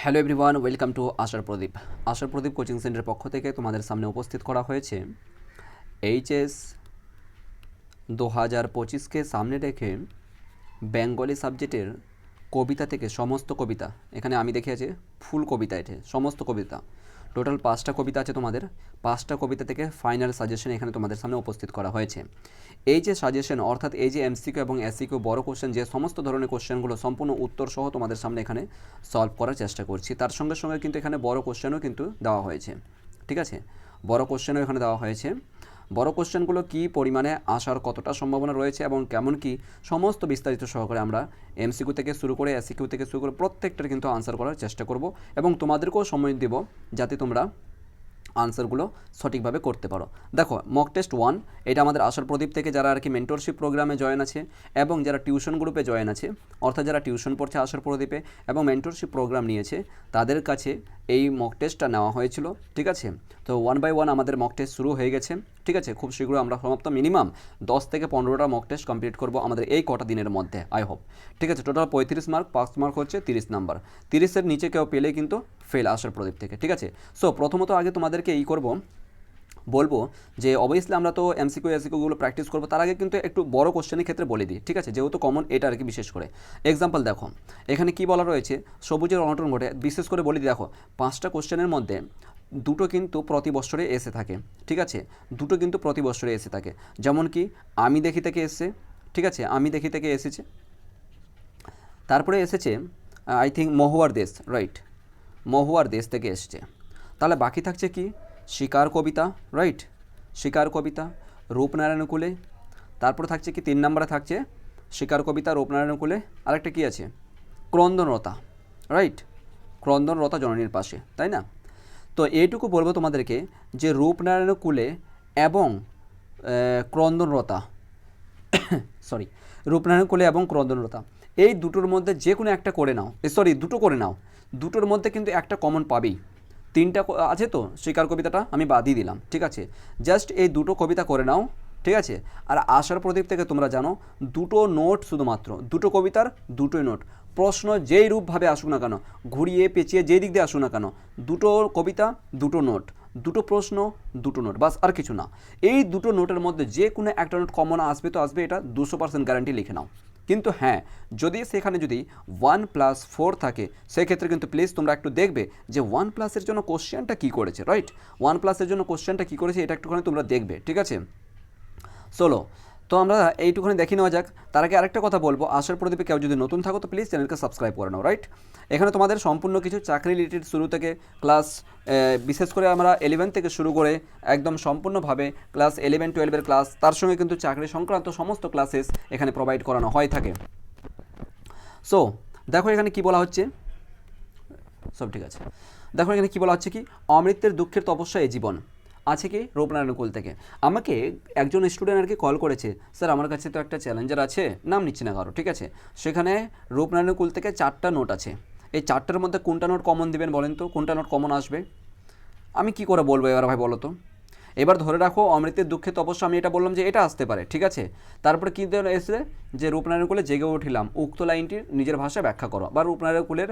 Hello everyone, welcome to আশার প্রদীপ। আশার প্রদীপ coaching সেন্টারের পক্ষ থেকে তোমাদের সামনে উপস্থিত করা হয়েছে এইচএস 2025কে সামনে রেখে বেঙ্গলি সাবজেক্টের কবিতা থেকে সমস্ত কবিতা, এখানে আমি দেখে আছে ফুল কবিতা, এটা সমস্ত কবিতা, টোটাল 5টা কবিতা আছে তোমাদের। 5টা কবিতা থেকে ফাইনাল সাজেশন এখানে তোমাদের সামনে উপস্থিত করা হয়েছে। এই যে সাজেশন অর্থাৎ এই যে এমসিকিউ এবং এসসিকিউ বড় কোশ্চেন, যে সমস্ত ধরনের কোশ্চেনগুলো সম্পূর্ণ উত্তর সহ তোমাদের সামনে এখানে সলভ করার চেষ্টা করছি, তার সঙ্গে সঙ্গে কিন্তু এখানে বড় কোশ্চেনও কিন্তু দেওয়া হয়েছে। ঠিক আছে, বড় কোশ্চেনও এখানে দেওয়া হয়েছে। বড় কোশ্চেনগুলো কী পরিমাণে আসার কতটা সম্ভাবনা রয়েছে এবং কেমন কি সমস্ত বিস্তারিত সহকারে আমরা এমসিকিউ থেকে শুরু করে এসিকিউ থেকে শুরু করে প্রত্যেকটার কিন্তু আনসার করার চেষ্টা করব এবং তোমাদেরকেও সময় দেব যাতে তোমরা আনসারগুলো সঠিকভাবে করতে পারো। দেখো, মক টেস্ট 1 এটা আমাদের আশার প্রদীপ থেকে যারা আর কি মেন্টরশিপ প্রোগ্রামে জয়েন আছে এবং যারা টিউশন গ্রুপে জয়েন আছে, অর্থাৎ যারা টিউশন পড়ছে আশার প্রদীপে এবং মেন্টরশিপ প্রোগ্রাম নিয়েছে, তাদের কাছে এই মক টেস্টটা নেওয়া হয়েছিল। ঠিক আছে, তো 1 বাই 1 আমাদের মক টেস্ট শুরু হয়ে গেছে। ঠিক আছে, খুব শীঘ্রই আমরা সমাপ্ত, মিনিমাম 10 থেকে 15টা মক টেস্ট কমপ্লিট করবো আমাদের এই কটা দিনের মধ্যে, আই হোপ। ঠিক আছে, টোটাল 35 মার্ক, পাস মার্ক হচ্ছে 30 নাম্বার। 30-এর নিচে কেউ পেলে কিন্তু ফেল আশার প্রদীপ থেকে। ঠিক আছে, সো প্রথমত আগে তোমাদেরকে বলবো যে অবভিয়াসলি আমরা তো এমসিকিউ এসিকিউগুলো প্র্যাকটিস করবো, তার আগে কিন্তু একটু বড় কোশ্চেনের ক্ষেত্রে বলে দিই। ঠিক আছে, যেহেতু কমন এটা আর কি, বিশেষ করে এক্সাম্পল দেখো এখানে কি বলা রয়েছে, সবুজের অনটন ঘটে। বিশেষ করে বলে দিই, দেখো 5টা কোশ্চেনের মধ্যে দুটো কিন্তু প্রতি বছরে এসে থাকে। ঠিক আছে, দুটো কিন্তু প্রতি বছরে এসে থাকে, যেমন কি আমি দেখি থেকে এসছে। ঠিক আছে, আমি দেখি থেকে এসেছে, তারপরে এসেছে আই থিঙ্ক মহুয়ার দেশ, রাইট, মহুয়ার দেশ থেকে এসছে। তাহলে বাকি থাকছে কি, শিকার কবিতা, রাইট, শিকার কবিতা, রূপনারায়ণ কুলে। তারপরে থাকছে কি 3 নম্বরে থাকছে শিকার কবিতা, রূপনারায়ণ কুলে, আরেকটা কি আছে, ক্রন্দনরতা, রাইট, ক্রন্দনরতা জননীর পাশে, তাই না? তো এইটুকু বলবো তোমাদেরকে যে রূপনারায়ণ কুলে এবং ক্রন্দনরতা সরি, রূপনারায়ণ কুলে এবং ক্রন্দনরতা, এই দুটোর মধ্যে যে কোনো একটা করে নাও, দুটো করে নাও, দুটোর মধ্যে কিন্তু একটা কমন পাবেই। 3টা আছে তো, শিকার কবিতাটা আমি বাদই দিলাম। ঠিক আছে, জাস্ট এই দুটো কবিতা করে নাও। ঠিক আছে, আর আশার প্রদীপ থেকে তোমরা জানো দুটো নোট, শুধুমাত্র দুটো কবিতার দুটোই নোট। প্রশ্ন যেই রূপভাবে আসুক না কেন, ঘুরিয়ে পেঁচিয়ে যেই দিক দিয়ে আসুক না কেন, দুটো কবিতা দুটো নোট, দুটো প্রশ্ন দুটো নোট, বাস, আর কিছু না। এই দুটো নোটের মধ্যে যে কোনো একটা নোট কমন আসবে তো আসবে, এটা 200% গ্যারান্টি, লিখে নাও। কিন্তু হ্যাঁ, যদি সেখানে যদি 1+4 থাকে, সেক্ষেত্রে কিন্তু প্লিজ তোমরা একটু দেখবে যে 1+এর জন্য কোশ্চেনটা কী করেছে, রাইট, 1+এর জন্য কোশ্চেনটা কী করেছে এটা একটুখানি তোমরা দেখবে। ঠিক আছে, চলো তো আমরা এইটুখানি দেখে নেওয়া যাক। তার আগে আরেকটা কথা বলবো, আশার প্রদীপে কেউ যদি নতুন থাকো তো প্লিজ চ্যানেলকে সাবস্ক্রাইব করে নাও, রাইট। এখানে তোমাদের সম্পূর্ণ কিছু চাকরি রিলেটেড শুরু থেকে ক্লাস, বিশেষ করে আমরা 11 থেকে শুরু করে একদম সম্পূর্ণভাবে ক্লাস 11-12-এর ক্লাস, তার সঙ্গে কিন্তু চাকরি সংক্রান্ত সমস্ত ক্লাসেস এখানে প্রোভাইড করানো হয় থাকে। সো দেখো এখানে কি বলা হচ্ছে, সব ঠিক আছে। দেখো এখানে কি বলা হচ্ছে, কি অমৃতের দুঃখের তপস্যা এই জীবন, আছে কি রূপনারায়ণ কুল থেকে। আমাকে একজন স্টুডেন্ট আর কি কল করেছে, স্যার আমার কাছে তো একটা চ্যালেঞ্জার আছে, নাম নিচ্ছে না কারো, ঠিক আছে, সেখানে রূপনারায়ণ কুল থেকে 4টা নোট আছে, এই 4টার মধ্যে কোনটা নোট কমন দিবেন বলেন তো, কোনটা নোট কমন আসবে? আমি কি করে বলবো এবার ভাই, বলো তো। এবার ধরে রাখো অমৃতের দুঃখে তপস্যা, আমি এটা বললাম যে এটা আসতে পারে, ঠিক আছে। তারপরে কী এসে যে রূপনারায়ণ কুলে জেগে উঠিলাম, উক্ত লাইনটির নিজের ভাষায় ব্যাখ্যা করো বা রূপনারায়ণ কুলের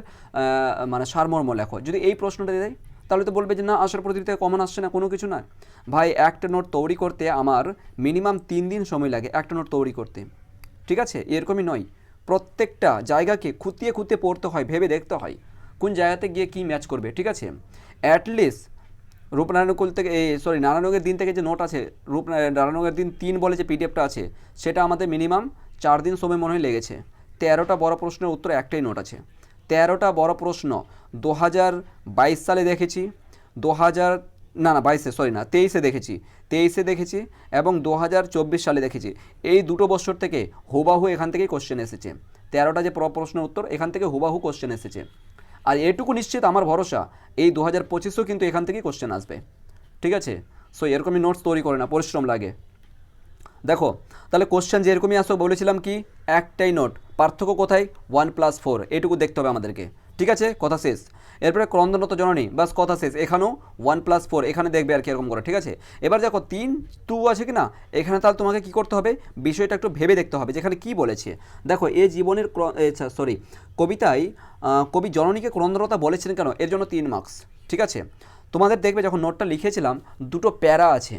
মানে সারমর্ম লেখো। যদি এই প্রশ্নটা দেয় তাহলে তো বলবে যে না, আশার প্রদীপ থেকে কমন আসছে না, কোনো কিছু না। ভাই, একটা নোট তৈরি করতে আমার মিনিমাম 3 দিন সময় লাগে, একটা নোট তৈরি করতে। ঠিক আছে, এরকমই নয়, প্রত্যেকটা জায়গাকে খুঁটিয়ে খুঁটিয়ে পড়তে হয়, ভেবে দেখতে হয় কোন জায়গাতে গিয়ে কী ম্যাচ করবে। ঠিক আছে, অ্যাটলিস্ট রূপনারায়ণকুল থেকে নারায়ণগের দিন থেকে যে নোট আছে, নারায়ণগের দিন 3 বলে যে পিডিএফটা আছে, সেটা আমাদের মিনিমাম 4 দিন সময় মনে হয় লেগেছে। 13টা বড় প্রশ্নের উত্তরে একটাই নোট আছে। 13টা বড় প্রশ্ন 2022 সালে দেখেছি, 23-এ দেখেছি, 23-এ দেখেছি এবং 2024 সালে দেখেছি। এই দুটো বছর থেকে হুবাহু এখান থেকেই কোশ্চেন এসেছে। 13টা যে প্রশ্নের উত্তর, এখান থেকে হুবাহু কোশ্চেন এসেছে। আর এটুকু নিশ্চিত, আমার ভরসা এই 2025-ও কিন্তু এখান থেকেই কোশ্চেন আসবে। ঠিক আছে, সো এরকমই নোটস তৈরি করে না, পরিশ্রম লাগে। দেখো তাহলে কোশ্চেন যেরকমই আসো, বলেছিলাম কি একটাই নোট, পার্থক্য কোথায়, 1+4, এটুকু দেখতে হবে আমাদেরকে। ঠিক আছে, কথা শেষ। এরপরে ক্রন্দনরত জননী, বাস কথা শেষ। এখানেও 1+4 এখানে দেখবে আর কি এরকম করে, ঠিক আছে। এবার দেখো 3 আছে কি না, এখানে তাহলে তোমাকে কি করতে হবে, বিষয়টা একটু ভেবে দেখতে হবে যেখানে কি বলেছে। দেখো এ জীবনের কবিতায় কবি জননীকে ক্রন্দনরতা বলেছেন কেন, এর জন্য 3 মার্কস, ঠিক আছে। তোমাদের দেখবে যখন নোটটা লিখেছিলাম দুটো প্যারা আছে,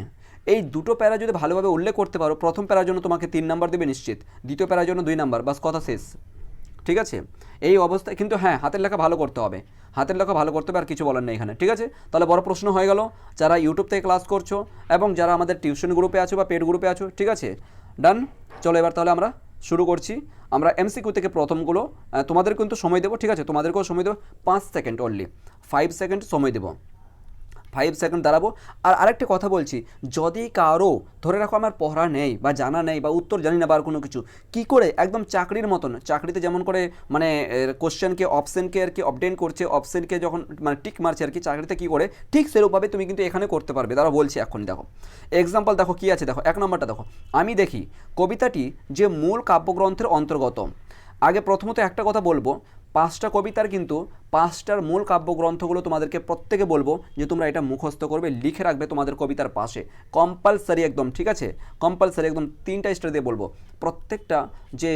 এই দুটো প্যারা যদি ভালোভাবে উল্লেখ করতে পারো, প্রথম প্যারার জন্য তোমাকে 3 নাম্বার দেবে নিশ্চিত, দ্বিতীয় প্যারার জন্য 2 নাম্বার, বাস কথা শেষ, ঠিক আছে। এই অবস্থায় কিন্তু হ্যাঁ হাতের লেখা ভালো করতে হবে, হাতের লেখা ভালো করতে হবে, আর কিছু বলার নেই এখানে, ঠিক আছে। তাহলে বড় প্রশ্ন হয়ে গেল যারা ইউটিউব থেকে ক্লাস করছো এবং যারা আমাদের টিউশন গ্রুপে আছো বা পেড গ্রুপে আছো, ঠিক আছে, ডান। চলো এবার তাহলে আমরা শুরু করছি। আমরা এমসিকিউ থেকে প্রথমগুলো তোমাদের কিন্তু সময় দেবো, ঠিক আছে, তোমাদেরকেও সময় দেবো 5 সেকেন্ড অনলি, 5 সেকেন্ড সময় দেবো, 5 সেকেন্ড দাঁড়াবো। আর আরেকটা কথা বলছি, যদি কারো ধরে রাখো আমার পড়া নেই বা জানা নেই বা উত্তর জানি না বা আর কোনো কিছু, কী করে একদম চাকরির মতন, চাকরিতে যেমন করে মানে কোশ্চেনকে অপশানকে আর কি আপডেট করছে, অপশানকে যখন মানে টিক মারছে আর কি, চাকরিতে কী করে ঠিক সেরকমভাবে তুমি কিন্তু এখানে করতে পারবে। তারা বলছি এখন দেখো এক্সাম্পল, দেখো কী আছে, দেখো 1 নম্বরটা দেখো, আমি দেখি কবিতাটি যে মূল কাব্যগ্রন্থের অন্তর্গত। আগে প্রথমত একটা কথা বলবো, 5টা কবিতার কিন্তু 5টার মূল কাব্যগ্রন্থগুলো তোমাদেরকে প্রত্যেকে বলবো যে তোমরা এটা মুখস্থ করবে, লিখে রাখবে তোমাদের কবিতার পাশে, কম্পালসারি একদম, ঠিক আছে, কম্পালসারি একদম 3টা স্টার দিয়ে বলবো। প্রত্যেকটা যে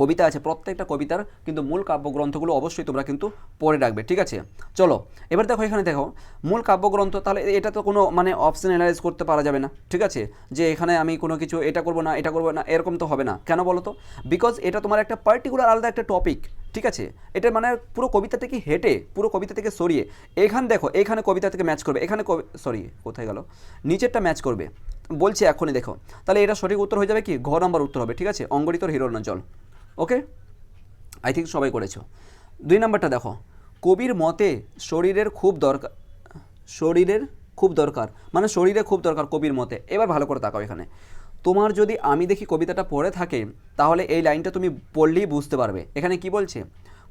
কবিতা আছে প্রত্যেকটা কবিতার কিন্তু মূল কাব্যগ্রন্থগুলো অবশ্যই তোমরা কিন্তু পড়ে রাখবে, ঠিক আছে। চলো এবার দেখো এখানে দেখো মূল কাব্যগ্রন্থ, তাহলে এটা তো কোনো মানে অপশন অ্যানালাইজ করতে পারা যাবে না, ঠিক আছে, যে এখানে আমি কোনো কিছু এটা করবো না এটা করবো না এরকম তো হবে না, কেন বলো তো, বিকজ এটা তোমার একটা পার্টিকুলার আলাদা একটা টপিক, ঠিক আছে। এটা মানে পুরো কবিতা থেকে হেঁটে, পুরো কবিতা থেকে সরিয়ে এখানে দেখো, এখানে কবিতা থেকে ম্যাচ করবে, এখানে সরি কোথায় গেল, নিচেরটা ম্যাচ করবে বলছি এখনই দেখো, তাহলে এটা সঠিক উত্তর হয়ে যাবে কি, ঘ নম্বর উত্তর হবে, ঠিক আছে, অঙ্গরিতর হিরণ্যজল। ওকে, আই থিঙ্ক সবাই করেছো। 2 নম্বরটা দেখো, কবির মতে শরীরের খুব দরকার, শরীরের খুব দরকার মানে শরীরে খুব দরকার কবির মতে। এবার ভালো করে তাকাও এখানে, তোমার যদি আমি দেখি কবিতাটা পড়ে থাকে তাহলে এই লাইনটা তুমি পড়লেই বুঝতে পারবে এখানে কি বলছে।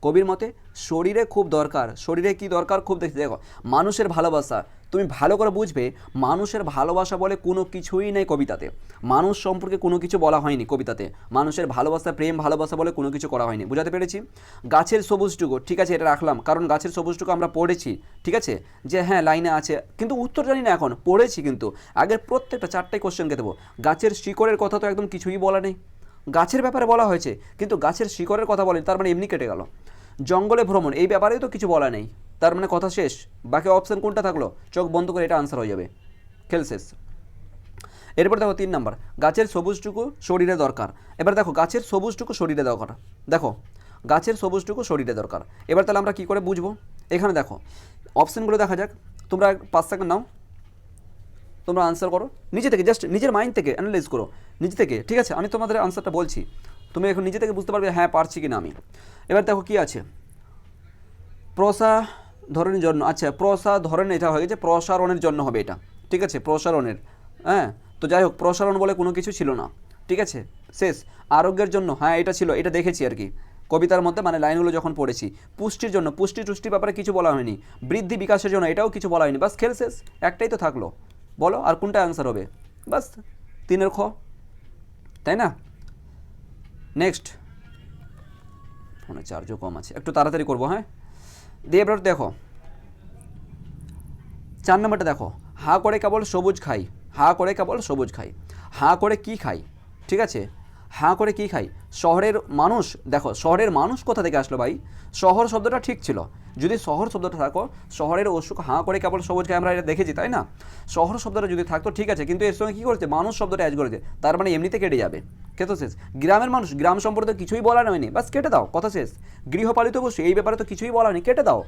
কবির মতে শরীরে খুব দরকার, শরীরে কি দরকার খুব, দেখতে দেখো মানুষের ভালোবাসা, তুমি ভালো করে বুঝবে মানুষের ভালোবাসা বলে কোনো কিছুই নেই কবিতাতে, মানুষ সম্পর্কে কোনো কিছু বলা হয়নি কবিতাতে, মানুষের ভালোবাসা প্রেম ভালোবাসা বলে কোনো কিছু করা হয়নি, বুঝাতে পেরেছি। গাছের সবুজটুকু, ঠিক আছে, এটা রাখলাম কারণ গাছের সবুজটুকু আমরা পড়েছি, ঠিক আছে, যে হ্যাঁ লাইনে আছে কিন্তু উত্তর জানি না এখন, পড়েছি কিন্তু আগের প্রত্যেকটা 4টাই কোশ্চেনকে দেবো। গাছের শিকড়ের কথা তো একদম কিছুই বলা নেই, গাছের ব্যাপারে বলা হয়েছে কিন্তু গাছের শিকড়ের কথা বলেনি, তার মানে এমনি কেটে গেল। জঙ্গলে ভ্রমণ এই ব্যাপারেও তো কিছু বলা নেই, তার মানে কথা শেষ, বাকি অপশান কোনটা থাকলো, চোখ বন্ধ করে এটা আনসার হয়ে যাবে, খেল শেষ। এরপর দেখো 3 নাম্বার, গাছের সবুজটুকু শরীরে দরকার। এবার দেখো গাছের সবুজটুকু শরীরে দরকার, দেখো গাছের সবুজটুকু শরীরে দরকার। এবার তাহলে আমরা কী করে বুঝবো, এখানে দেখো অপশানগুলো দেখা যাক, তোমরা 5 সেকেন্ড নাও, তোমরা আনসার করো নিজে থেকে, জাস্ট নিজের মাইন্ড থেকে অ্যানালাইজ করো নিজে থেকে, ঠিক আছে, আমি তোমাদের আনসারটা বলছি, তুমি এখন নিজে থেকে বুঝতে পারবে হ্যাঁ পারছি কি না আমি। এবার দেখো কি আছে, প্রসাধনের জন্য, আচ্ছা প্রসাধন এটা হয়ে গেছে, প্রসারণের জন্য হবে এটা, ঠিক আছে, প্রসারণের, হ্যাঁ তো যাই হোক প্রসারণ বলে কোনো কিছু ছিল না, ঠিক আছে, শেষ। আরোগ্যের জন্য, হ্যাঁ এটা ছিল, এটা দেখেছি আর কি কবিতার মধ্যে মানে লাইনগুলো যখন পড়েছি। পুষ্টির জন্য, পুষ্টি টুষ্টির ব্যাপারে কিছু বলা হয়নি। বৃদ্ধি বিকাশের জন্য এটাও কিছু বলা হয়নি, বাস খেল শেষ, একটাই তো থাকলো, বলো আর কোনটা অ্যান্সার হবে, বাস 3-এর খ, তাই না। নেক্সট, ফোনে চার্জও কম আছে, একটু তাড়াতাড়ি করবো, হ্যাঁ দিয়ে এবার দেখো 4 নম্বরটা দেখো, হা করে কেবল সবুজ খাই, হা করে কেবল সবুজ খাই, হা করে কি খাই, ঠিক আছে, হা করে কি খাই, শহরের মানুষ, দেখো শহরের মানুষ কোথা থেকে আসলো ভাই, শহর শব্দটা ঠিক ছিল, যদি শহর শব্দটা থাকো, শহরের অসুখ হাঁ করে কেবল সবুজ খাই আমরা এটা দেখেছি তাই না, শহর শব্দটা যদি থাকতো ঠিক আছে, কিন্তু এর সঙ্গে কী করেছে মানুষ শব্দটা অ্যাড করেছে, তার মানে এমনিতে কেটে যাবে, কেতো শেষ। গ্রামের মানুষ, গ্রাম সম্পর্কে কিছুই বলা হয়নি, বাস কেটে দাও, কথা শেষ। গৃহপালিত পশু এই ব্যাপারে তো কিছুই বলা নেই, কেটে দাও।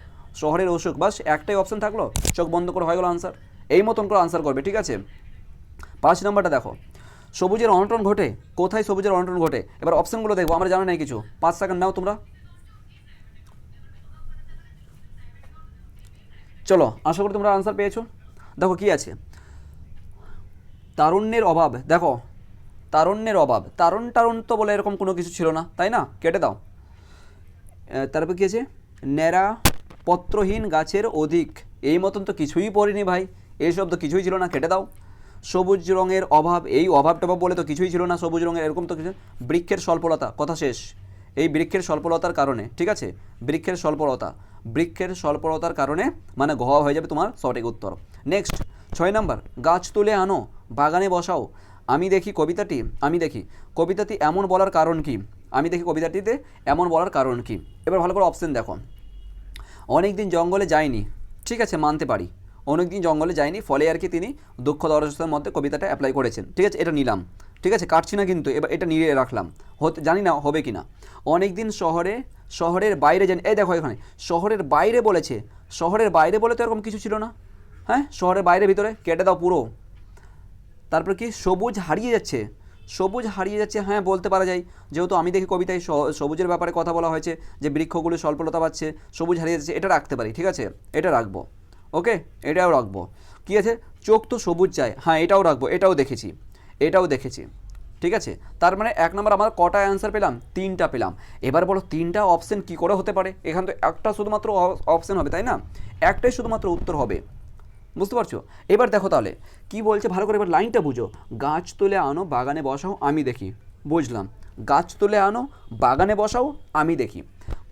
শহরের অসুখ, বাস একটাই অপশন থাকলো, চোখ বন্ধ করে হয়ে গেল আনসার, এই মতন করে আনসার করবে, ঠিক আছে। 5 নম্বরটা দেখো, সবুজের অনটন ঘটে, কোথায় সবুজের অনটন ঘটে, এবার অপশনগুলো দেখবো, আমরা জানা নেই কিছু, 5 সেকেন্ড নাও তোমরা, চলো আশা করি তোমরা আনসার পেয়েছো। দেখো কি আছে, তারুণ্যের অভাব, দেখো তারুণ্যের অভাব, তারুণ তো বলে এরকম কোনো কিছু ছিল না তাই না, কেটে দাও। তারপর কী আছে, ন্যাড়া পত্রহীন গাছের অধিক, এই মতন তো কিছুই পড়িনি ভাই, এইসব তো কিছুই ছিল না, কেটে দাও। সবুজ রঙের অভাব, এই অভাব টভাব বলে তো কিছুই ছিল না, সবুজ রঙের এরকম তো কিছু, বৃক্ষের স্বল্পলতা, কথা শেষ, এই বৃক্ষের স্বল্পলতার কারণে, ঠিক আছে, বৃক্ষের স্বল্পলতার কারণে মানে ঘ হয়ে যাবে তোমার সঠিক উত্তর। নেক্সট 6 নাম্বার, গাছ তুলে আনো বাগানে বসাও আমি দেখি কবিতাটি এমন বলার কারণ কি? কবিতাটিতে এমন বলার কারণ কি? এবার ভালো করে অপশন দেখো। অনেক দিন জঙ্গলে যায়নি, ঠিক আছে, মানতে পারি, অনেক দিন জঙ্গলে যায়নি, ফলে আর কি তিনি দুঃখ দরজের মধ্যে কবিতাটা অ্যাপ্লাই করেছেন, ঠিক আছে, এটা নিলাম, ঠিক আছে, কাটছি না কিন্তু, এবার এটা নিয়ে রাখলাম, জানি না হবে কি না। অনেক দিন শহরের বাইরে যান, এই দেখো এখানে শহরের বাইরে বলেছে, শহরের বাইরে বলে তো এরকম কিছু ছিল না, হ্যাঁ, শহরের বাইরে ভিতরে কেটে দাও পুরো। তারপর কি সবুজ হারিয়ে যাচ্ছে, হ্যাঁ বলতে পারা যায়, যেহেতু আমি দেখি কবিতায় সবুজের ব্যাপারে কথা বলা হয়েছে, যে বৃক্ষগুলো স্বল্পলতা পাচ্ছে, সবুজ হারিয়ে যাচ্ছে, এটা রাখতে পারি, ঠিক আছে, এটা রাখবো, ওকে, এটাও রাখবো। কী আছে, চোখ তো সবুজ চায়, হ্যাঁ এটাও রাখবো, এটাও দেখেছি, ঠিক আছে। তার মানে 1 নম্বর আমার কটা অ্যান্সার পেলাম? 3টা পেলাম। এবার বলো 3টা অপশন কী করে হতে পারে? এখান তো একটা শুধুমাত্র অপশন হবে, তাই না, একটাই শুধুমাত্র উত্তর হবে, বুঝতে পারছো? এবার দেখো তাহলে কি বলছে ভালো করে, এবার লাইনটা বুঝো। গাছ তুলে আনো বাগানে বসাও আমি দেখি, বুঝলাম, গাছ তুলে আনো বাগানে বসাও আমি দেখি।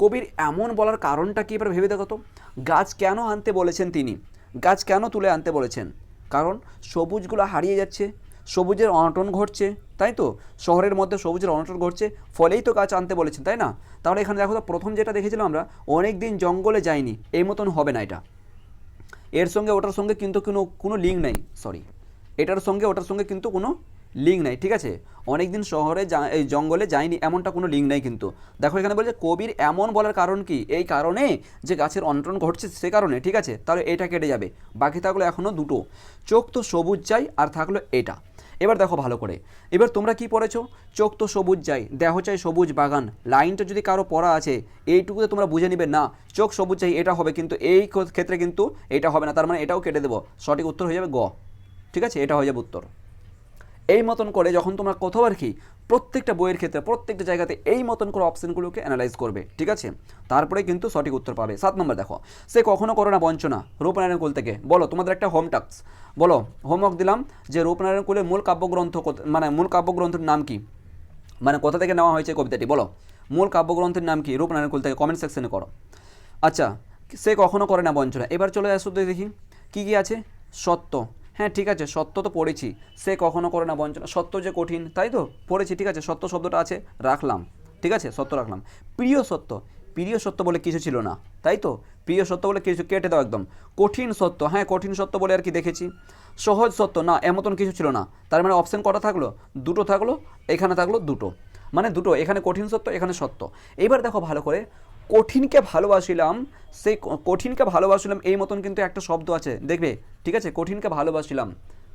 কবির এমন বলার কারণটা কি এবার ভেবে দেখো তো। গাছ কেন আনতে বলেছেন তিনি? গাছ কেন তুলে আনতে বলেছেন? কারণ সবুজগুলো হারিয়ে যাচ্ছে, সবুজের অনটন ঘটছে, তাই তো, শহরের মধ্যে সবুজের অনটন ঘটছে, ফলেই তো গাছ আনতে বলেছেন, তাই না? তাহলে এখানে দেখো তো, প্রথম যেটা দেখেছিলাম আমরা, অনেক দিন জঙ্গলে যায়নি, এই মতন হবে না, এটা এর সঙ্গে ওটার সঙ্গে কিন্তু কোনো লিঙ্ক নাই, সরি, এটার সঙ্গে ওটার সঙ্গে কিন্তু কোনো লিঙ্ক নাই, ঠিক আছে। অনেক দিন এই জঙ্গলে যায়নি, এমনটা কোনো লিঙ্ক নাই কিন্তু। দেখো এখানে বলছে কবির এমন বলার কারণ কি? এই কারণে যে গাছের অনটন ঘটছে সে কারণে, ঠিক আছে, তাহলে এটা কেটে যাবে, বাকি থাকলো এখনও দুটো, চোখ তো সবুজ চাই আর থাকলো এটা। এবার দেখো ভালো করে, এবার তোমরা কি পড়েছো? চোখ তো সবুজ চাই, দেহ চাই সবুজ বাগান, লাইনটা যদি কারো পড়া আছে এইটুকুতে তোমরা বুঝে নিবে না, চোখ সবুজ চাই এটা হবে, কিন্তু এই ক্ষেত্রে কিন্তু এটা হবে না, তার মানে এটাও কেটে দেবো, সঠিক উত্তর হয়ে যাবে গ, ঠিক আছে, এটা হয়ে যাবে উত্তর। এই মতন করে যখন তোমরা কোথাও আর কি প্রত্যেকটা বইয়ের ক্ষেত্রে প্রত্যেকটা জায়গাতে এই মতন করে অপশনগুলোকে অ্যানালাইজ করবে, ঠিক আছে, তারপরে কিন্তু সঠিক উত্তর পাবে। 7 নম্বর দেখো, সে কখনো করে না বঞ্চনা রূপনারায়ণ কুল থেকে। বলো, তোমাদের একটা হোম টাস্ক, বলো, হোমওয়ার্ক দিলাম যে রূপনারায়ণ কুলের মূল কাব্যগ্রন্থের নাম কি, মানে কোথা থেকে নেওয়া হয়েছে কবিতাটি, বলো, মূল কাব্যগ্রন্থের নাম কি রূপনারায়ণ কুল থেকে, কমেন্ট সেকশনে করো। আচ্ছা, সে কখনো করে না বঞ্চনা, এবার চলে আসো দেখি কী কী আছে। সত্য, হ্যাঁ ঠিক আছে, সত্য তো পড়েছি, সে কখনো করে না বঞ্চনা, সত্য যে কঠিন, তাই তো পড়েছি, ঠিক আছে, সত্য শব্দটা আছে, রাখলাম, ঠিক আছে, সত্য রাখলাম। প্রিয় সত্য বলে কিছু ছিল না, তাই তো, প্রিয় সত্য বলে কিছু, কেটে দাও একদম। কঠিন সত্য, হ্যাঁ কঠিন সত্য বলে আর কি দেখেছি। সহজ সত্য, না এমন কিছু ছিল না, তার মানে অপশন কটা থাকলো? দুটো থাকলো, এখানে থাকলো দুটো, মানে দুটো, এখানে কঠিন সত্য, এখানে সত্য। এবার দেখো ভালো করে, কঠিনকে ভালোবাসিলাম, সেই কঠিনকে ভালোবাসিলাম এই মতন কিন্তু একটা শব্দ আছে, দেখবে, ঠিক আছে, কঠিনকে ভালোবাসিলাম,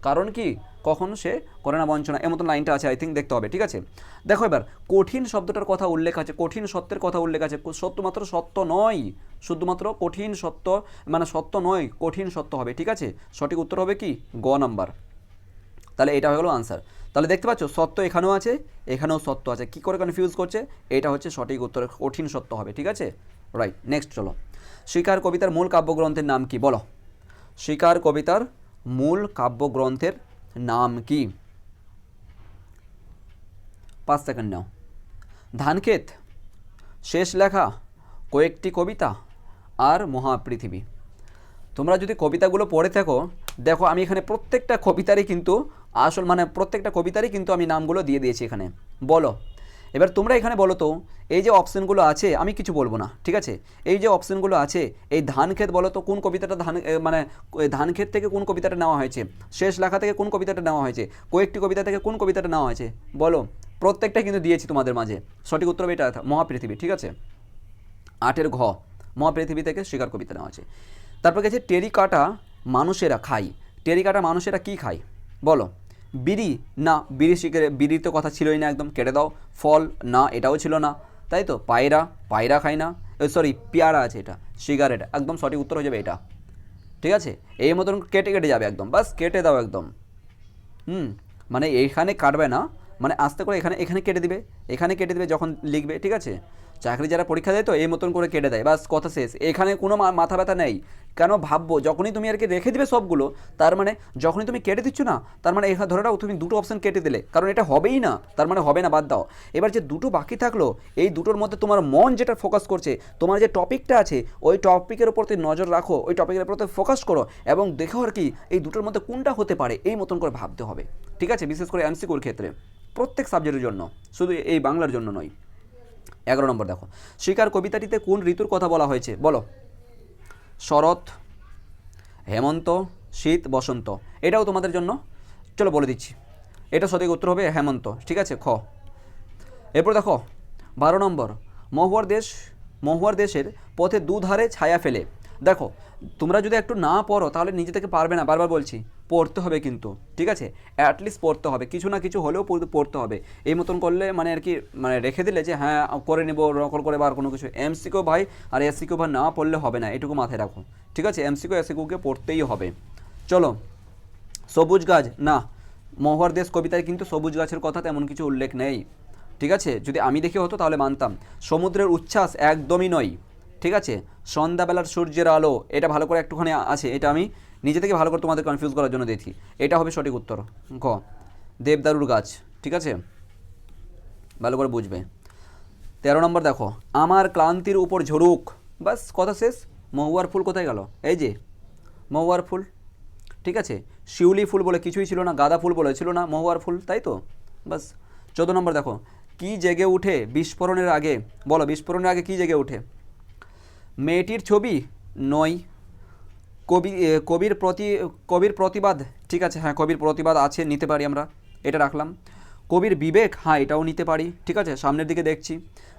কারণ কি, কখন সে করে না বঞ্চনা, এর মতন লাইনটা আছে, আই থিঙ্ক দেখতে হবে, ঠিক আছে। দেখো এবার কঠিন শব্দটার কথা উল্লেখ আছে, কঠিন সত্যের কথা উল্লেখ আছে, শুধুমাত্র সত্য নয়, শুধুমাত্র কঠিন সত্য, মানে সত্য নয়, কঠিন সত্য হবে, ঠিক আছে, সঠিক উত্তর হবে কি গ নাম্বার। তাহলে এটা হয়ে গেল আনসার। তাহলে দেখতে পাচ্ছ সত্য এখানেও আছে, এখানেও সত্য আছে, কি করে কনফিউজ করছে, এটা হচ্ছে সঠিক উত্তর, কঠিন সত্য হবে, ঠিক আছে, রাইট। নেক্সট চলো, শিকার কবিতার মূল কাব্যগ্রন্থের নাম কি, বলো, শিকার কবিতার মূল কাব্যগ্রন্থের নাম কি? 5 সেকেন্ড নাও। ধানক্ষেত, শেষ লেখা, কয়েকটি কবিতা, আর মহাপৃথিবী। তোমরা যদি কবিতাগুলো পড়ে থাকো, দেখো আমি এখানে প্রত্যেকটা কবিতারই কিন্তু প্রত্যেকটা কবিতারই কিন্তু আমি নামগুলো দিয়ে দিয়েছি এখানে। বলো, এবার তোমরা এখানে বলো তো, এই যে অপশানগুলো আছে, আমি কিছু বলবো না, ঠিক আছে, এই যে অপশানগুলো আছে, এই ধানক্ষেত বলো তো কোন কবিতাটা ধানক্ষেত থেকে কোন কবিতাটা নেওয়া হয়েছে, শেষ লেখা থেকে কোন কবিতাটা নেওয়া হয়েছে, কয়েকটি কবিতা থেকে কোন কবিতাটা নেওয়া হয়েছে, বলো, প্রত্যেকটা কিন্তু দিয়েছি তোমাদের মাঝে, সঠিক উত্তর এটা মহাপৃথিবী, ঠিক আছে, 8-এর ঘ, মহাপৃথিবী থেকে শিকার কবিতা নেওয়া আছে। তারপর গেছে টেরিকাটা মানুষেরা খায়, টেরিকাটা মানুষেরা কি খায়, বলো, বিড়ি, না বিড়ির তো কথা ছিলই না, একদম কেটে দাও। ফল, না এটাও ছিল না, তাই তো, পায়রা খায় না, সরি পেয়ারা আছে, এটা সিগারেট, একদম সঠিক উত্তর হয়ে যাবে এটা, ঠিক আছে, এই মতন কেটে কেটে যাবে একদম, বাস কেটে দাও একদম, মানে এইখানে কাটবে না, মানে আস্তে করে এখানে কেটে দিবে, এখানে কেটে দিবে যখন লিখবে, ঠিক আছে। চাকরি যারা পরীক্ষা দেয় তো এই মতন করে কেটে দেয়, বাস কথা শেষ, এখানে কোনো মাথা ব্যথা নেই। কেন ভাববো, যখনই তুমি আর কি রেখে দিবে সবগুলো, তার মানে যখনই তুমি কেটে দিচ্ছ না, তার মানে এখানে ধরে নাও তুমি দুটো অপশন কেটে দিলে, কারণ এটা হবেই না, তার মানে হবে না, বাদ দাও। এবার যে দুটো বাকি থাকলো, এই দুটোর মধ্যে তোমার মন যেটা ফোকাস করছে, তোমার যে টপিকটা আছে ওই টপিকের উপর তুমি নজর রাখো, ওই টপিকের উপর তুমি ফোকাস করো এবং দেখো আর কি এই দুটোর মধ্যে কোনটা হতে পারে, এই মতন করে ভাবতে হবে, ঠিক আছে, বিশেষ করে এমসিকিউর ক্ষেত্রে প্রত্যেক সাবজেক্টের জন্য, শুধু এই বাংলার জন্য নয়। 11 নম্বর দেখো, শিকার কবিতাটিতে কোন ঋতুর কথা বলা হয়েছে বলো? শরৎ, হেমন্ত, শীত, বসন্ত। এটাও তোমাদের জন্য, চলো বলে দিচ্ছি, এটা সঠিক উত্তর হবে হেমন্ত, ঠিক আছে, খ। এরপর দেখো 12 নম্বর, মহুয়ার দেশের পথে দুধারে ছায়া ফেলে। দেখো তোমরা যদি একটু না পড়ো তাহলে নিজে থেকে পারবে না, বারবার বলছি পড়তে হবে কিন্তু, ঠিক আছে, অ্যাটলিস্ট পড়তে হবে, কিছু না কিছু হলেও পড়তে হবে। এই মতন করলে মানে আর কি মানে রেখে দিলে যে হ্যাঁ করে নেব নকল করে বা আর কোনো কিছু, এমসিকিউ ভাই আর এসসিকিউ ভাই না পড়লে হবে না, এটুকু মাথায় রাখো, ঠিক আছে, এমসিকিউ এসসিকিউকে পড়তেই হবে। চলো, সবুজ গাছ না, মহুয়ার দেশ কবিতায় কিন্তু সবুজ গাছের কথা তেমন কিছু উল্লেখ নেই, ঠিক আছে, যদি আমি দেখে হতো তাহলে মানতাম। সমুদ্রের উচ্ছ্বাস একদমই নয়, ঠিক আছে, সন্ধ্যাবেলার সূর্যের আলো, এটা ভালো করে একটুখানি আছে, এটা আমি নিজে থেকে ভালো করে তোমাদের কনফিউজ করার জন্য দেখি, এটা হবে সঠিক উত্তর গ। দেবদারুর গাছ, ঠিক আছে, ভালো করে বুঝবে। 13 নম্বর দেখো, আমার ক্লান্তির উপর ঝরুক, বাস কথা শেষ। মহুয়ার ফুল কোথায় গেল? এই যে মহুয়ার ফুল, ঠিক আছে, শিউলি ফুল বলে কিছুই ছিল না, গাঁদা ফুল বলে ছিল না, মহুয়ার ফুল, তাই তো, বাস। 14 নম্বর দেখো, কি জেগে উঠে বিস্ফোরণের আগে, বলো বিস্ফোরণের আগে কি জেগে ওঠে? মেয়েটির ছবি নয়, কবির প্রতিবাদ, ঠিক আছে, হ্যাঁ কবির প্রতিবাদ আছে, নিতে পারি আমরা, এটা রাখলাম। কবির বিবেক, হ্যাঁ এটাও নিতে পারি, ঠিক আছে, সামনের দিকে দেখছি।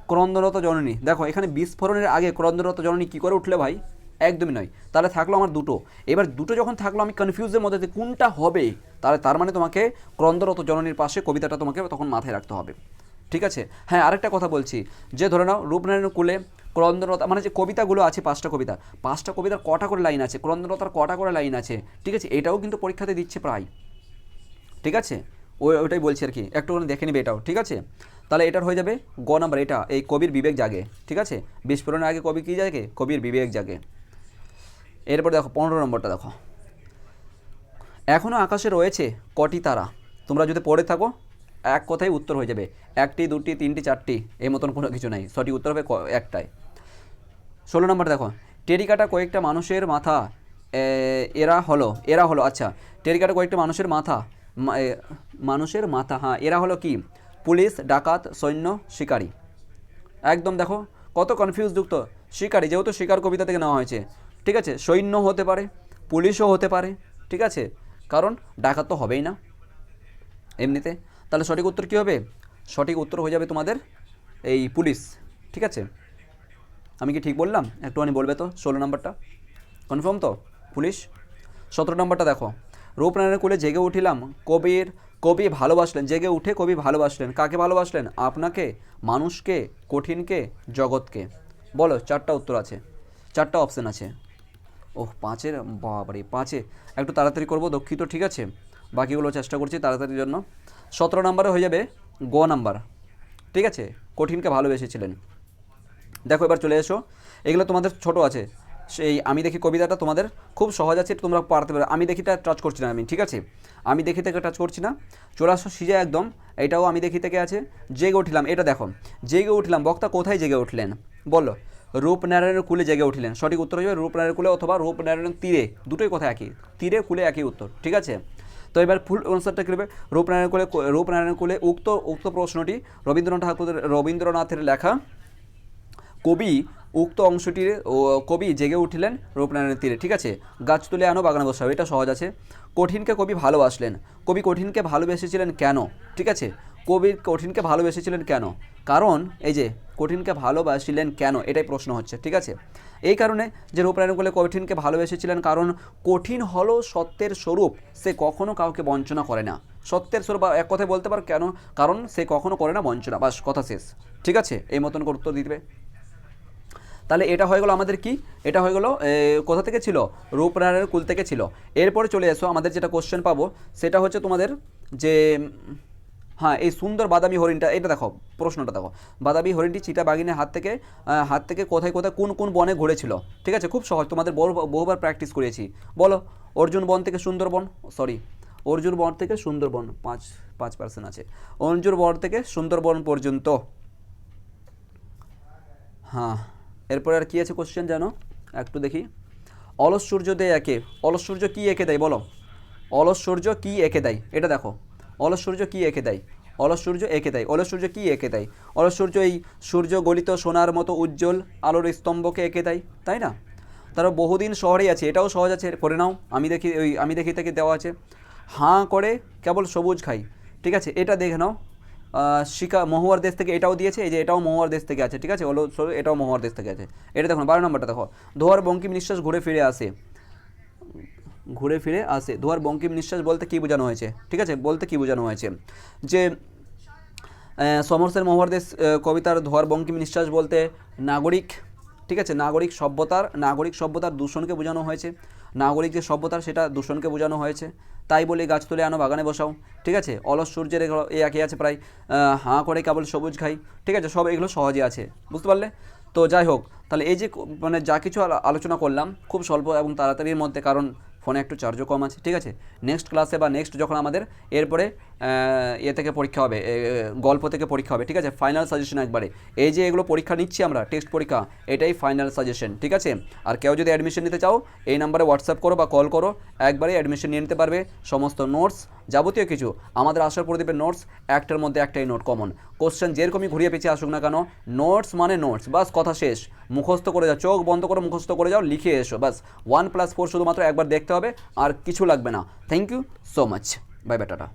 ক্রন্দনরত জননী, দেখো এখানে বিস্ফোরণের আগে ক্রন্দনরত জননী কী করে উঠলে ভাই? একদমই নয়, তাহলে থাকলো আমার দুটো। এবার দুটো যখন থাকলো আমি কনফিউজের মধ্যে যে কোনটা হবে, তাহলে তার মানে তোমাকে ক্রন্দনরত জননীর পাশে কবিতাটা তোমাকে তখন মাথায় রাখতে হবে, ঠিক আছে। হ্যাঁ আরেকটা কথা বলছি, যে ধরে নাও রূপনারায়ণ কুলে ক্রন্দনরতা, মানে যে কবিতাগুলো আছে 5টা কবিতার কটা করে লাইন আছে, ক্রন্দনরতার কটা করে লাইন আছে, ঠিক আছে, এটাও কিন্তু পরীক্ষাতে দিচ্ছে প্রায়, ঠিক আছে, ওইটাই বলছি আর কি, একটুখানি দেখে নিবে এটাও, ঠিক আছে। তাহলে এটার হয়ে যাবে গ নাম্বার, এটা এই কবির বিবেক জাগে, ঠিক আছে, বিস্ফোরণের আগে কবি কী জাগে? কবির বিবেক জাগে। এরপর দেখো 15 নম্বরটা দেখো, এখনও আকাশে রয়েছে কটি তারা, তোমরা যদি পড়ে থাকো এক কথাই উত্তর হয়ে যাবে, 1টি 2টি 3টি 4টি, এই মতন কোনো কিছু নাই, সঠিক উত্তর হবে একটাই। 16 নম্বর দেখো, টেরিকাটা কয়েকটা মানুষের মাথা, এরা হলো আচ্ছা, টেরিকাটা কয়েকটা মানুষের মাথা, হ্যাঁ এরা হলো কি? পুলিশ, ডাকাত, সৈন্য, শিকারী। একদম দেখো কত কনফিউজযুক্ত, শিকারী যেহেতু শিকার কবিতা থেকে নেওয়া হয়েছে, ঠিক আছে, সৈন্য হতে পারে, পুলিশও হতে পারে, ঠিক আছে, কারণ ডাকাত তো হবেই না এমনিতে। তাহলে সঠিক উত্তর কী হবে? সঠিক উত্তর হয়ে যাবে তোমাদের এই পুলিশ, ঠিক আছে, আমি কি ঠিক বললাম? একটুখানি বলবে তো 16 নম্বরটা কনফার্ম তো, পুলিশ। 17 নম্বরটা দেখো, রূপনারায়ণের কোলে জেগে উঠিলাম, কবি ভালোবাসলেন, জেগে উঠে কবি ভালোবাসলেন, কাকে ভালোবাসলেন? আপনাকে, মানুষকে, কঠিনকে, জগৎকে। বলো 4টা উত্তর আছে, 4টা অপশান আছে। ওহ 5-এর বাবারে, 5-এ একটু তাড়াতাড়ি করবো দুঃখিত, ঠিক আছে, বাকিগুলো চেষ্টা করছি তাড়াতাড়ির জন্য। 17 নম্বরে হয়ে যাবে গ নাম্বার, ঠিক আছে, কঠিনকে ভালোবেসেছিলেন। দেখো এবার চলে এসো, এগুলো তোমাদের ছোট আছে, সেই আমি দেখি কবিতাটা তোমাদের খুব সহজ আছে, তোমরা পারতে পারো, আমি দেখিটা টাচ করছি না আমি, ঠিক আছে, আমি দেখি থেকে টাচ করছি না, চলে আসো সিজে একদম, এটাও আমি দেখি থেকে আছে। জেগে উঠলাম, এটা দেখো, জেগে উঠলাম, বক্তা কোথায় জেগে উঠলেন? বলো, রূপনারায়ণের কুলে জেগে উঠলেন, সঠিক উত্তর হয়ে যাবে রূপনারায়ণের কুলে অথবা রূপনারায়ণের তীরে, দুটোই কথা একই, তীরে কুলে একই উত্তর, ঠিক আছে। তো এবার ফুল আনসারটা কী হবে? রূপনারায়ণের কুলে উক্ত প্রশ্নটি রবীন্দ্রনাথের লেখা, কবি উক্ত অংশটির কবি জেগে উঠিলেন রূপনারায়ণের তীরে, ঠিক আছে, গাছ তুলে আনো বাগানে বসাবে, এটা সহজ আছে। কঠিনকে কবি ভালোবাসলেন, কবি কঠিনকে ভালোবেসেছিলেন কেন? ঠিক আছে, কবি কঠিনকে ভালোবেসেছিলেন কেন? কারণ এই যে কঠিনকে ভালোবাসিলেন কেন, এটাই প্রশ্ন হচ্ছে, ঠিক আছে। এই কারণে যে রূপনারায়ণ কুলে কঠিনকে ভালোবেসেছিলেন, কারণ কঠিন হলো সত্যের স্বরূপ, সে কখনো কাউকে বঞ্চনা করে না, সত্যের স্বরূপ, এক কথায় বলতে পার কেন, কারণ সে কখনো করে না বঞ্চনা, বাস কথা শেষ, ঠিক আছে, এই মতন করে উত্তর দিবে। তাহলে এটা হয়ে গেলো আমাদের কি, এটা হয়ে গেলো কোথা থেকে ছিল? রূপনারায়ণের কুল থেকে ছিল। এরপরে চলে এসো, আমাদের যেটা কোশ্চেন পাবো সেটা হচ্ছে তোমাদের যে হ্যাঁ, এই সুন্দর বাদামি হরিণটা, এটা দেখো প্রশ্নটা দেখো, বাদামি হরিণটি চিতা বাঘিনীর হাত থেকে কোথায় কোথায় কোন কোন বনে ঘুরেছিল। ঠিক আছে, খুব সহজ, তোমাদের বহুবার প্র্যাকটিস করেছি। বলো, অর্জুন বন থেকে সুন্দরবন, সরি অর্জুন বন থেকে সুন্দরবন, 5% আছে, অর্জুন বন থেকে সুন্দরবন পর্যন্ত। হ্যাঁ, এরপরে আর কি আছে কোশ্চেন জানো, একটু দেখি। অলস সূর্য দেয় একে, অলস সূর্য কী এঁকে দেয় বলো, অলস সূর্য কী এঁকে দেয়, এটা দেখো, অলস সূর্য কী এঁকে দেয়, অলস সূর্য এঁকে দেয়, অলস সূর্য কী এঁকে দেয়, অলস সূর্য এই সূর্য গলিত সোনার মতো উজ্জ্বল আলোর স্তম্ভকে এঁকে দেয়, তাই না? তারপর বহুদিন শহরেই আছে, এটাও সহজ আছে, করে নাও, আমি দেখি থেকে দেওয়া আছে, হাঁ করে কেবল সবুজ খাই। ঠিক আছে, এটা দেখে নাও, মহুয়ার দেশ থেকে এটাও দিয়েছে, এই যে এটাও মহুয়ার দেশ থেকে আছে। ঠিক আছে, এটাও মহুয়ার দেশ থেকে আছে। এটা দেখুন 12 নম্বরটা দেখো, ধোয়ার বঙ্কিম নিঃশ্বাস ঘুরে ফিরে আসে, ঘুরে ফিরে আসে, ধোয়ার বঙ্কিম নিঃশ্বাস বলতে কী বোঝানো হয়েছে? ঠিক আছে, বলতে কী বোঝানো হয়েছে, যে সমরসেন মহুয়ার দেশ কবিতার ধোয়ার বঙ্কিম নিঃশ্বাস বলতে নাগরিক, ঠিক আছে, নাগরিক সভ্যতার দূষণকে বোঝানো হয়েছে, নাগরিক যে সভ্যতার সেটা দূষণকে বোঝানো হয়েছে। তাই বলে গাছ তুলে আনো বাগানে বসাও। ঠিক আছে, অলস সূর্যের এ একই আছে প্রায়, হাঁ করে কেবল সবুজ খাই। ঠিক আছে, সব এগুলো সহজে আছে, বুঝতে পারলে? তো যাই হোক, তাহলে এই যে মানে যা কিছু আলোচনা করলাম খুব স্বল্প এবং তাড়াতাড়ির মধ্যে, কারণ ফোনে একটু চার্জও কম আছে। ঠিক আছে, নেক্সট ক্লাসে বা নেক্সট যখন আমাদের এরপরে এ থেকে পরীক্ষা হবে, গল্প থেকে পরীক্ষা হবে, ঠিক আছে, ফাইনাল সাজেশন একবারে, এই যে এগুলো পরীক্ষা নিচ্ছি আমরা, টেক্সট পরীক্ষা, এটাই ফাইনাল সাজেশন। ঠিক আছে, আর কেউ যদি অ্যাডমিশন নিতে চাও এই নাম্বারে হোয়াটসঅ্যাপ করো বা কল করো, একবারে অ্যাডমিশন নিয়ে নিতে পারবে। সমস্ত নোটস যাবতীয় কিছু আমাদের আসার প্রদীপের নোটস, একটার মধ্যে একটাই নোট কমন, কোশ্চেন যেরকমই ঘুরিয়ে পেঁচিয়ে আসুক না কেন, নোটস মানে নোটস, বাস কথা শেষ। মুখস্থ করে যাও, চোখ বন্ধ করে মুখস্থ করে যাও, লিখে এসো, বাস 1+4 শুধুমাত্র একবার দেখতে হবে, আর কিছু লাগবে না। Thank you so much, bye bye, tata.